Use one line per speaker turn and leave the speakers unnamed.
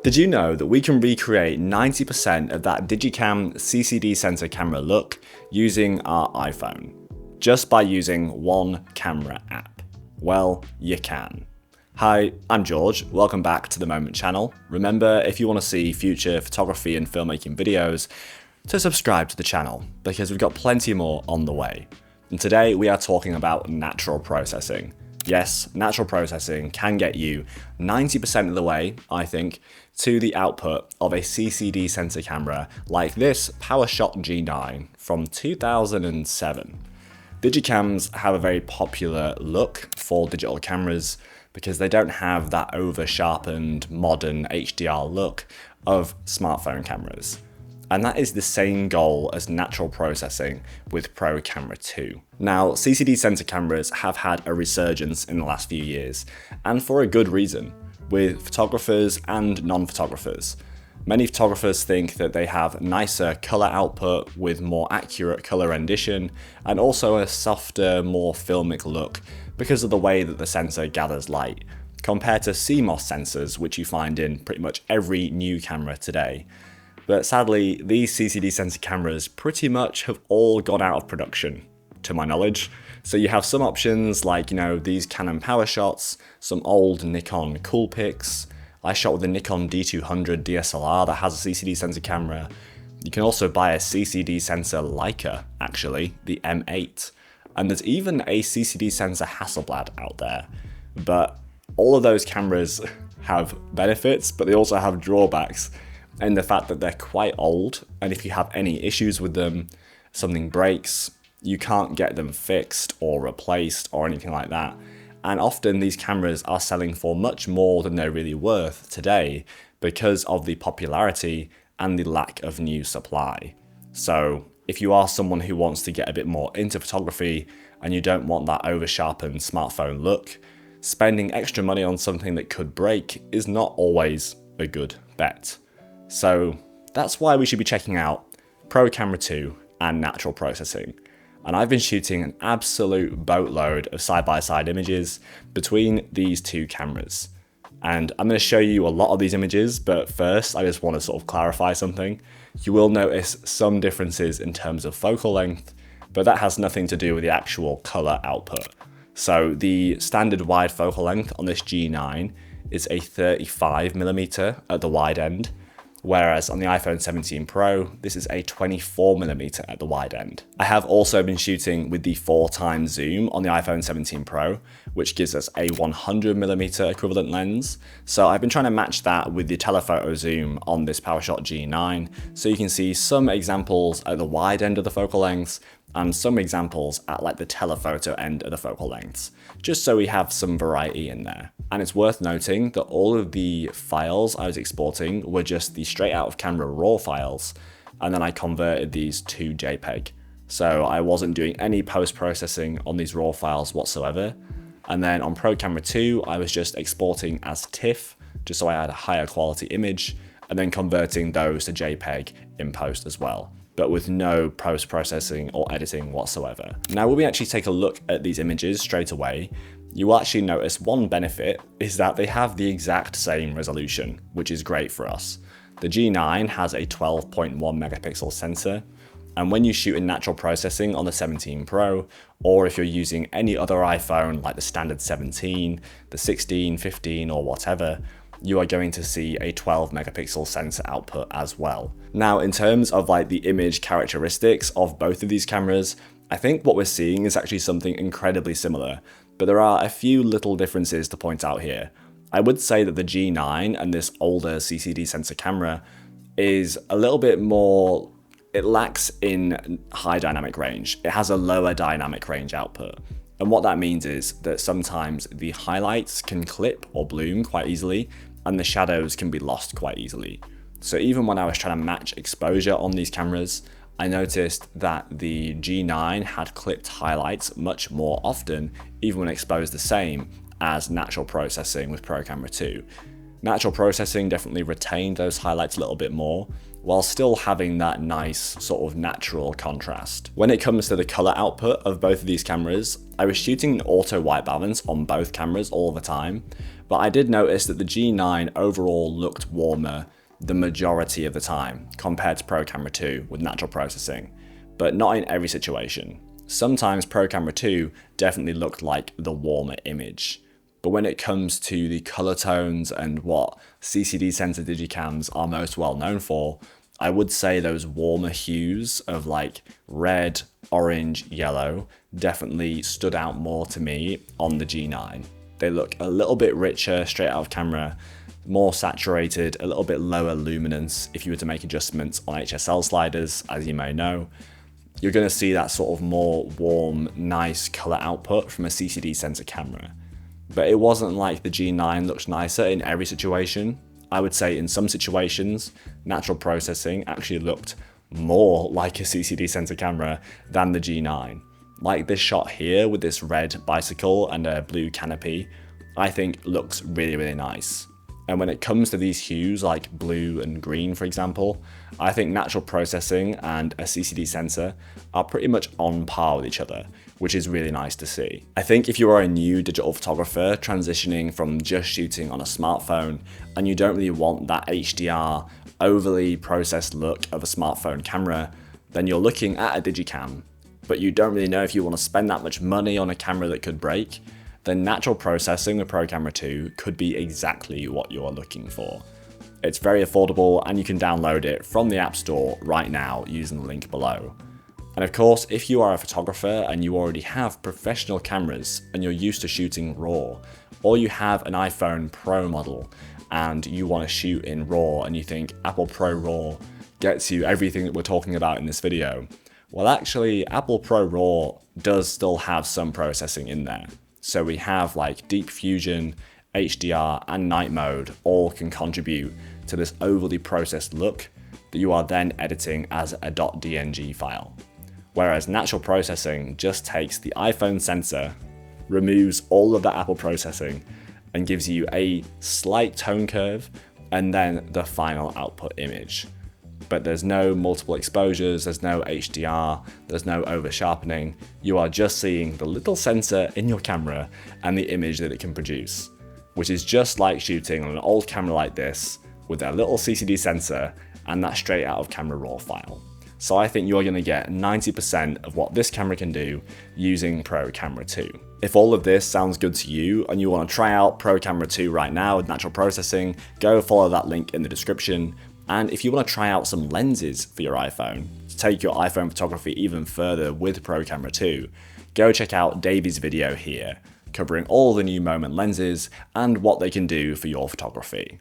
Did you know that we can recreate 90% of that Digicam CCD sensor camera look using our iPhone, just by using one camera app? Well, you can. Hi, I'm George, welcome back to the Moment channel. Remember, if you want to see future photography and filmmaking videos, to subscribe to the channel, because we've got plenty more on the way. And today we are talking about natural processing. Yes, natural processing can get you 90% of the way, I think, to the output of a CCD sensor camera like this PowerShot G9 from 2007. Digicams have a very popular look for digital cameras because they don't have that over-sharpened modern HDR look of smartphone cameras. And that is the same goal as natural processing with Pro Camera 2. Now, CCD sensor cameras have had a resurgence in the last few years, and for a good reason, with photographers and non-photographers. Many photographers think that they have nicer color output with more accurate color rendition, and also a softer, more filmic look because of the way that the sensor gathers light, compared to CMOS sensors, which you find in pretty much every new camera today. But sadly, these CCD sensor cameras pretty much have all gone out of production, to my knowledge. So you have some options like, these Canon PowerShots, some old Nikon Pics. I shot with a Nikon D200 DSLR that has a CCD sensor camera. You can also buy a CCD sensor Leica, actually, the M8. And there's even a CCD sensor Hasselblad out there. But all of those cameras have benefits, but they also have drawbacks. And the fact that they're quite old, and if you have any issues with them, something breaks, you can't get them fixed or replaced or anything like that. And often these cameras are selling for much more than they're really worth today because of the popularity and the lack of new supply. So if you are someone who wants to get a bit more into photography and you don't want that over-sharpened smartphone look, spending extra money on something that could break is not always a good bet. So that's why we should be checking out Pro Camera 2 and natural processing. And I've been shooting an absolute boatload of side-by-side images between these two cameras. And I'm going to show you a lot of these images, but first I just want to sort of clarify something. You will notice some differences in terms of focal length, but that has nothing to do with the actual color output. So the standard wide focal length on this G9 is a 35mm at the wide end, whereas on the iPhone 17 Pro, this is a 24mm at the wide end. I have also been shooting with the 4x zoom on the iPhone 17 Pro, which gives us a 100mm equivalent lens. So I've been trying to match that with the telephoto zoom on this PowerShot G9, so you can see some examples at the wide end of the focal lengths, and some examples at like the telephoto end of the focal lengths, just so we have some variety in there. And it's worth noting that all of the files I was exporting were just the straight out of camera RAW files, and then I converted these to JPEG. So I wasn't doing any post-processing on these RAW files whatsoever. And then on Pro Camera 2, I was just exporting as TIFF, just so I had a higher quality image, and then converting those to JPEG in post as well, but with no post-processing or editing whatsoever. Now, when we actually take a look at these images straight away, you will actually notice one benefit is that they have the exact same resolution, which is great for us. The G9 has a 12.1 megapixel sensor, and when you shoot in natural processing on the 17 Pro, or if you're using any other iPhone like the standard 17, the 16, 15, or whatever, you are going to see a 12 megapixel sensor output as well. Now, in terms of like the image characteristics of both of these cameras, I think what we're seeing is actually something incredibly similar, but there are a few little differences to point out here. I would say that the G9 and this older CCD sensor camera is a little bit more, it lacks in high dynamic range. It has a lower dynamic range output. And what that means is that sometimes the highlights can clip or bloom quite easily, and the shadows can be lost quite easily. So even when I was trying to match exposure on these cameras, I noticed that the G9 had clipped highlights much more often, even when exposed the same as natural processing with Pro Camera 2. Natural processing definitely retained those highlights a little bit more, while still having that nice sort of natural contrast. When it comes to the color output of both of these cameras, I was shooting an auto white balance on both cameras all the time, But I did notice that the G9 overall looked warmer the majority of the time compared to Pro Camera 2 with natural processing, but not in every situation. Sometimes Pro Camera 2 definitely looked like the warmer image. But when it comes to the color tones and what CCD sensor digicams are most well known for, I would say those warmer hues of like red, orange, yellow definitely stood out more to me on the G9. They look a little bit richer straight out of camera, more saturated, a little bit lower luminance if you were to make adjustments on HSL sliders, as you may know. You're going to see that sort of more warm, nice color output from a CCD sensor camera. But it wasn't like the G9 looks nicer in every situation. I would say in some situations, natural processing actually looked more like a CCD sensor camera than the G9. Like this shot here with this red bicycle and a blue canopy, I think looks really, really nice. And when it comes to these hues like blue and green, for example, I think natural processing and a CCD sensor are pretty much on par with each other, which is really nice to see. I think if you are a new digital photographer transitioning from just shooting on a smartphone and you don't really want that HDR, overly processed look of a smartphone camera, then you're looking at a Digicam, but you don't really know if you want to spend that much money on a camera that could break, then natural processing with Pro Camera 2 could be exactly what you're looking for. It's very affordable and you can download it from the App Store right now using the link below. And of course, if you are a photographer and you already have professional cameras and you're used to shooting RAW, or you have an iPhone Pro model and you want to shoot in RAW and you think Apple ProRAW gets you everything that we're talking about in this video, well actually Apple ProRAW does still have some processing in there. So we have like Deep Fusion, HDR and night mode all can contribute to this overly processed look that you are then editing as a .dng file. Whereas natural processing just takes the iPhone sensor, removes all of that Apple processing and gives you a slight tone curve and then the final output image. But there's no multiple exposures, there's no HDR, there's no over sharpening. You are just seeing the little sensor in your camera and the image that it can produce, which is just like shooting on an old camera like this with a little CCD sensor and that straight out of camera RAW file. So I think you're going to get 90% of what this camera can do using Pro Camera 2. If all of this sounds good to you and you want to try out Pro Camera 2 right now with natural processing, go follow that link in the description. And if you want to try out some lenses for your iPhone, to take your iPhone photography even further with Pro Camera 2, go check out Davy's video here, covering all the new Moment lenses and what they can do for your photography.